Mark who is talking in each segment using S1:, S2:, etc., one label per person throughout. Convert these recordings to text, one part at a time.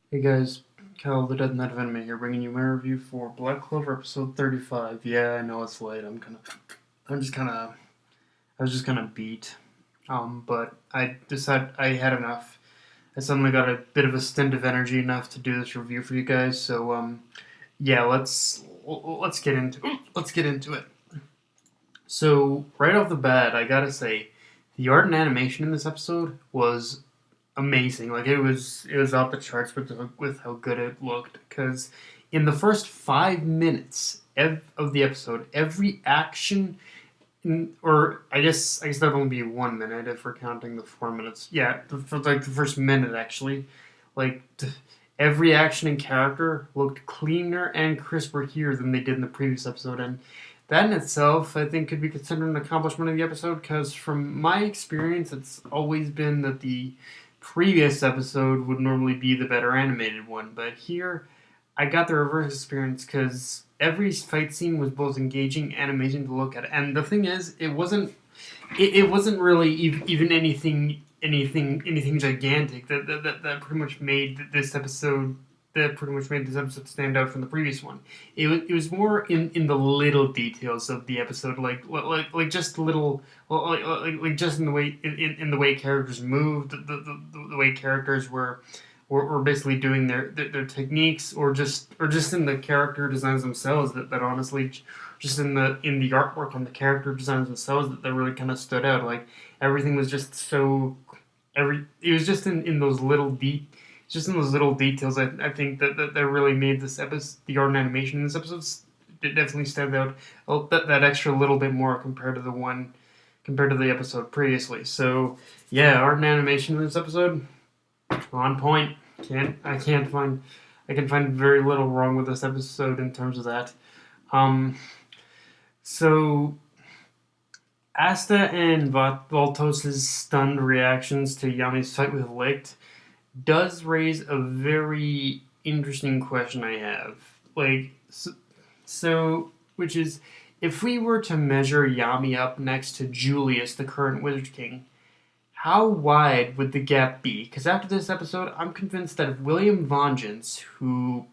S1: Hey guys, Cal the Dead Knight of Anime here, bringing you my review for Black Clover episode 35. Yeah, I know it's late. I'm just kind of, I was just kind of beat. But I decided I had enough. I suddenly got a bit of a stint of energy enough to do this review for you guys. So, yeah, let's get into it. So, right off the bat, I gotta say, the art and animation in this episode was amazing. Like it was off the charts with how good it looked. Because in the first 5 minutes of the episode, every action, or I guess that'd only be 1 minute if we're counting the 4 minutes. Yeah, for like the first minute actually, like every action and character looked cleaner and crisper here than they did in the previous episode, and that in itself, I think, could be considered an accomplishment of the episode. Because from my experience, it's always been that the previous episode would normally be the better animated one, but here I got the reverse experience because every fight scene was both engaging and amazing to look at. And the thing is, it wasn't really even anything gigantic that pretty much made this episode stand out from the previous one. It was more in the little details of the episode, like just little, like just in the way in the way characters moved, the way characters were basically doing their techniques, or just in the character designs themselves, that honestly, just in the artwork and the character designs themselves, that really kind of stood out. Like everything was just so it was just in those little just in those little details. I think that really made this episode, the art and animation in this episode, it definitely stand out that extra little bit more compared to the episode previously. So yeah, art and animation in this episode on point. I can find very little wrong with this episode in terms of that. Um, so Asta and Voltos's stunned reactions to Yami's fight with Licht does raise a very interesting question I have. Which is, if we were to measure Yami up next to Julius, the current Wizard King, how wide would the gap be? Because after this episode, I'm convinced that if William Vengeance, who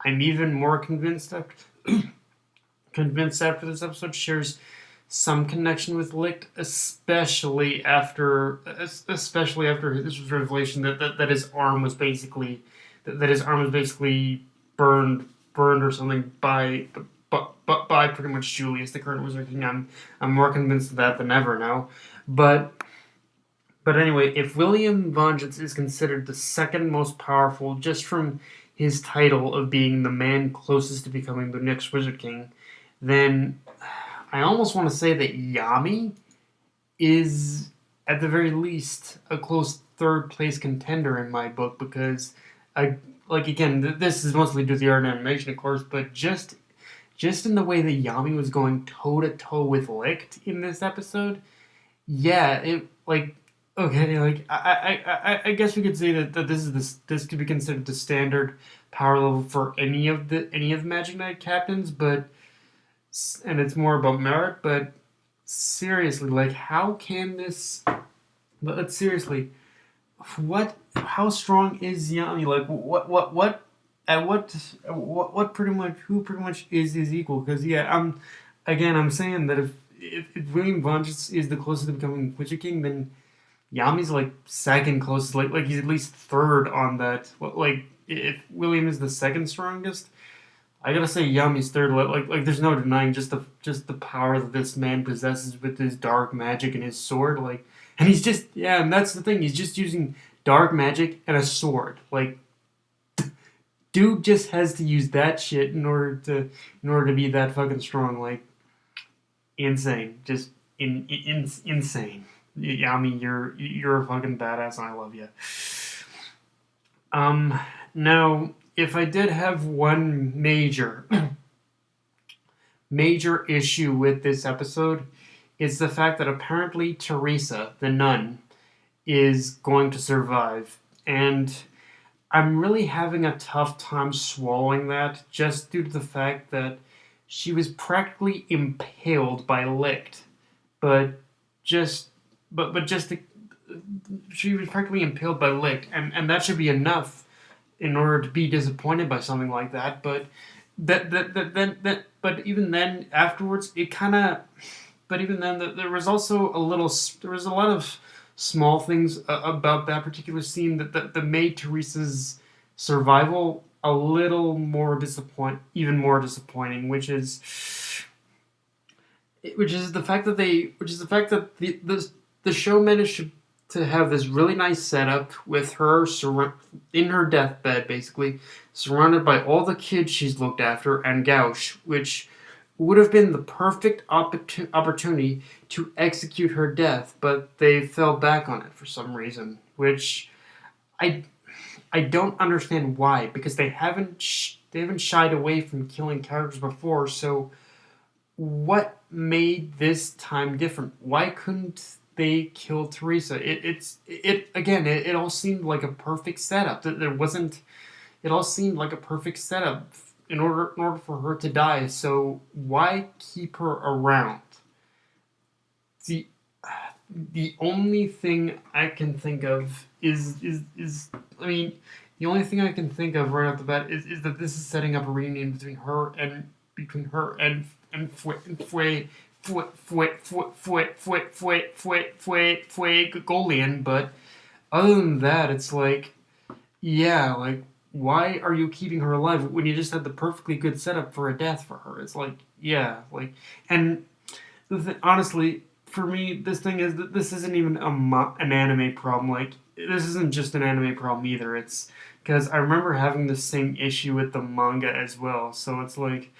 S1: I'm even more convinced after this episode, shares some connection with Licht, especially after his revelation that his arm was basically burned or something by pretty much Julius, the current Wizard King. I'm more convinced of that than ever now. But anyway, if William Vengeance is considered the second most powerful just from his title of being the man closest to becoming the next Wizard King, then I almost want to say that Yami is, at the very least, a close third place contender in my book. Because, again, this is mostly due to the art and animation, of course, but just in the way that Yami was going toe to toe with Licht in this episode, yeah, okay, I guess we could say that this could be considered the standard power level for any of the Magic Knight captains, and it's more about merit. But seriously, like, how can this? But seriously, how strong is Yami? Like, what pretty much, who pretty much is equal? Because yeah, I'm saying that if William Vengeance is the closest to becoming Witcher King, then Yami's like second closest. Like he's at least third on that. Like, if William is the second strongest, I gotta say Yami's third. Like there's no denying just the power that this man possesses with his dark magic and his sword. Like, and he's just, yeah, and that's the thing. He's just using dark magic and a sword. Like, dude just has to use that shit in order to be that fucking strong. Like, insane. Just insane. Yami, you're a fucking badass, and I love you. Now, if I did have one major issue with this episode, it's the fact that apparently Theresa, the nun, is going to survive, and I'm really having a tough time swallowing that, just due to the fact that she was practically impaled by Licht, but just but just she was practically impaled by Licht, and that should be enough in order to be disappointed by something like that. But but even then afterwards, it kind of. But even then, there was also a little. There was a lot of small things about that particular scene that made Teresa's survival a little more even more disappointing, which is the fact that the show managed to have this really nice setup with her in her deathbed, basically surrounded by all the kids she's looked after and Gauche, which would have been the perfect opportunity to execute her death, but they fell back on it for some reason, which I I don't understand why, because they haven't shied away from killing characters before. So what made this time different? Why couldn't they kill Theresa? It all seemed like a perfect setup. There wasn't. It all seemed like a perfect setup in order for her to die. So why keep her around? The the only thing I can think of is I mean the only thing I can think of right off the bat is that this is setting up a reunion between her and Golian. But other than that, it's like, yeah, like, why are you keeping her alive when you just had the perfectly good setup for a death for her? It's like, yeah, like, and honestly, for me, this thing is that this isn't even an anime problem. Like, this isn't just an anime problem either. It's because I remember having the same issue with the manga as well. So it's like,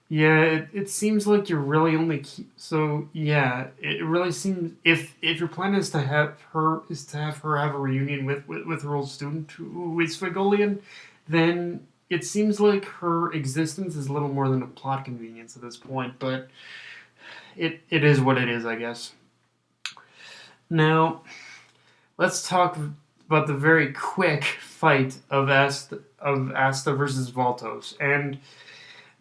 S1: yeah, it seems like you're really only so yeah, it really seems if your plan is to have her have a reunion with her old student who is Fagolian, then it seems like her existence is little more than a plot convenience at this point. But it is what it is, I guess. Now, let's talk about the very quick fight of Asta versus Voltos. And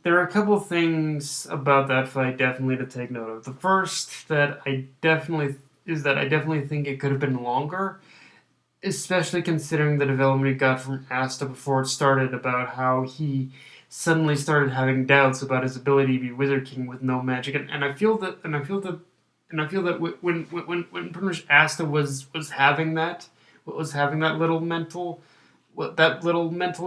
S1: there are a couple of things about that fight definitely to take note of. The first that I definitely think it could have been longer, especially considering the development it got from Asta before it started about how he suddenly started having doubts about his ability to be Wizard King with no magic, and I feel that when pretty much Asta was having that little mental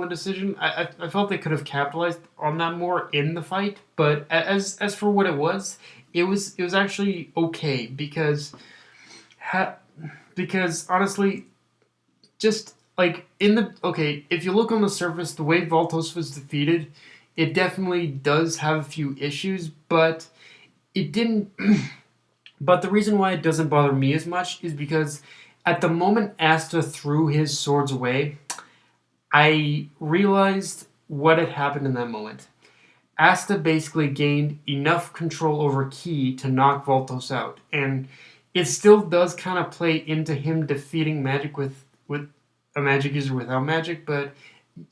S1: indecision, I felt they could have capitalized on that more in the fight. But as for what it was actually okay because honestly, just like if you look on the surface, the way Voltos was defeated, it definitely does have a few issues, but it didn't. But the reason why it doesn't bother me as much is because at the moment Asta threw his swords away, I realized what had happened in that moment. Asta basically gained enough control over Ki to knock Voltos out, and it still does kind of play into him defeating magic with a magic user without magic, but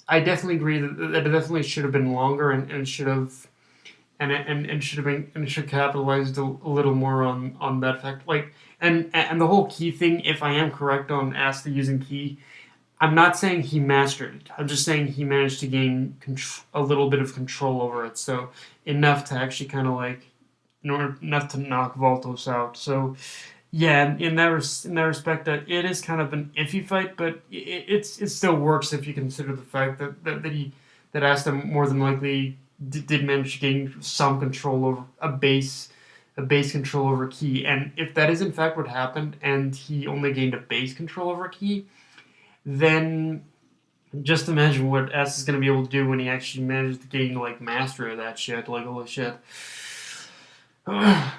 S1: I definitely agree that it definitely should have been longer and should have and should have been and should have capitalized a little more on that fact. Like and the whole Ki thing. If I am correct on Asta using Ki, I'm not saying he mastered it. I'm just saying he managed to gain a little bit of control over it. So enough to actually kind of like, enough to knock Voltos out. So yeah, in that respect, that it is kind of an iffy fight, but it still works if you consider the fact that Asta more than likely did manage to gain some control over a base control over Ki. And if that is in fact what happened, and he only gained a base control over Ki, then just imagine what S is going to be able to do when he actually manages to gain like mastery of that shit. Like, holy shit.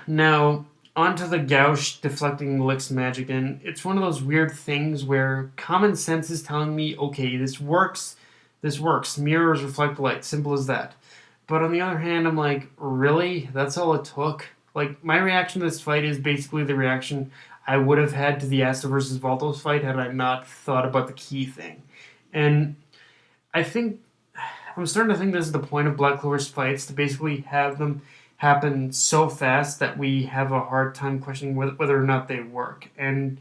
S1: Now, onto the Gauche deflecting Lick's magic, and it's one of those weird things where common sense is telling me, okay, this works. This works. Mirrors reflect light. Simple as that. But on the other hand, I'm like, really? That's all it took? Like, my reaction to this fight is basically the reaction I would have had to the Asta versus Voltos fight had I not thought about the Ki thing. And I think I'm starting to think this is the point of Black Clover's fights, to basically have them happen so fast that we have a hard time questioning whether or not they work. And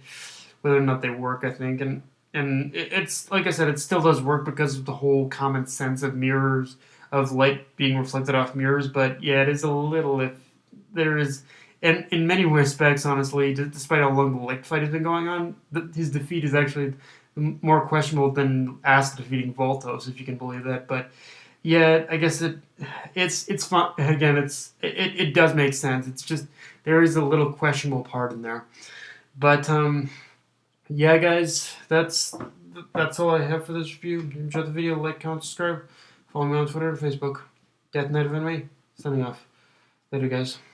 S1: whether or not they work, I think. And and it's like I said, it still does work because of the whole common sense of mirrors, of light being reflected off mirrors. But yeah, it is a little, if there is, and in many respects, honestly, despite how long the light fight has been going on, his defeat is actually more questionable than Asta defeating Voltos, if you can believe that. But yeah, I guess it's fun. Again, it does make sense. It's just there is a little questionable part in there. But yeah, guys, that's all I have for this review. If you enjoyed the video, like, comment, subscribe. Follow me on Twitter and Facebook. Death Knight of Enemy. Signing off. Later, guys.